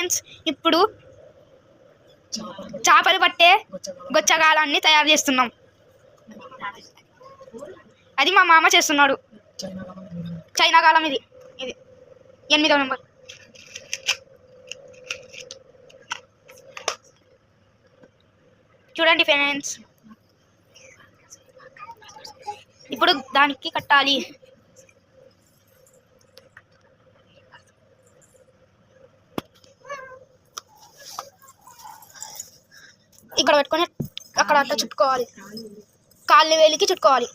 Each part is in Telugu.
ఫ్రెండ్స్, ఇప్పుడు చేపలు పట్టే గొచ్చగాలాన్ని తయారు చేస్తున్నాం. అది మా మామ చేస్తున్నాడు. చైనా గాలం ఇది 8వ నెంబర్. చూడండి ఫ్రెండ్స్, ఇప్పుడు దానికి కట్టాలి. ఇక్కడ పెట్టుకొని అక్కడ అట్లా చుట్టుకోవాలి, కాళ్ళు వేలికి చుట్టుకోవాలి.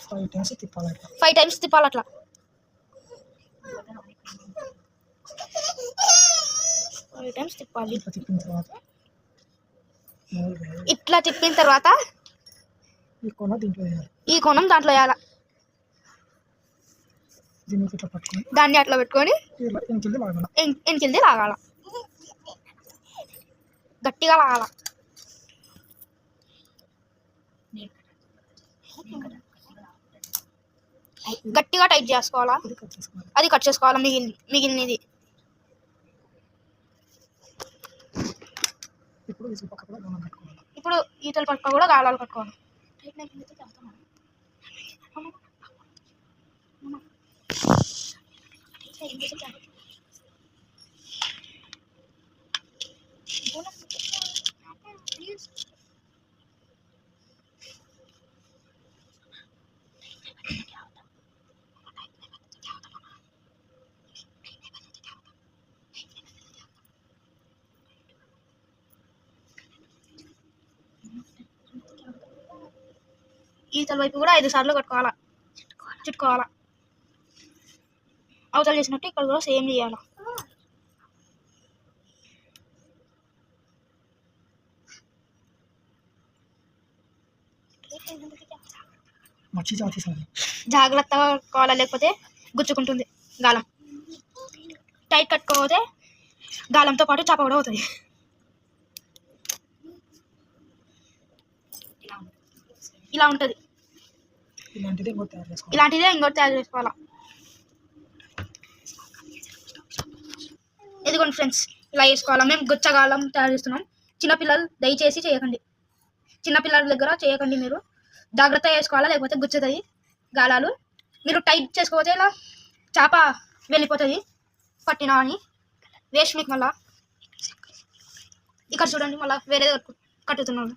ఫైవ్ టైమ్స్ తిప్పాలి అట్లా. ఇట్లా తిప్పిన తర్వాత ఈ కోణం దాంట్లో వేయాల. దాన్ని అట్లా పెట్టుకొని ఎనికింది లాగాల, గట్టిగా లాగాల. గట్టిగా టైట్ చేసుకోవాలా, అది కట్ చేసుకోవాలా మిగిలినది. ఇప్పుడు ఈతల పక్క కూడా గాలాలు కట్టుకోవాలి. ఈతల వైపు కూడా 5 సార్లు చుట్టుకోవాలా. అవతల చేసినట్టు ఇక్కడ కూడా సేమ్ చేయాలి. జాగ్రత్తగా కట్టుకోవాలా, లేకపోతే గుచ్చుకుంటుంది గాలం. టైట్ కట్టుకోకపోతే గాలంతో పాటు చేప కూడా అవుతుంది. ఇలా ఉంటుంది. ఇలాంటిదే ఇంకోటి తయారు చేసుకోవాలా. ఇదిగోండి ఫ్రెండ్స్, ఇలా చేసుకోవాలా. మేము గుచ్చగాలం తయారు చేస్తున్నాం. చిన్నపిల్లలు దయచేసి చేయకండి, చిన్నపిల్లల దగ్గర చేయకండి. మీరు జాగ్రత్తగా చేసుకోవాలా, లేకపోతే గుచ్చుతుంది గాలాలు. మీరు టైట్ చేసుకోకపోతే ఇలా చేప వెళ్ళిపోతుంది పట్టినా అని. వేస్ట్ మీకు. మళ్ళీ ఇక్కడ చూడండి, మళ్ళీ వేరే కట్టుతున్నాను.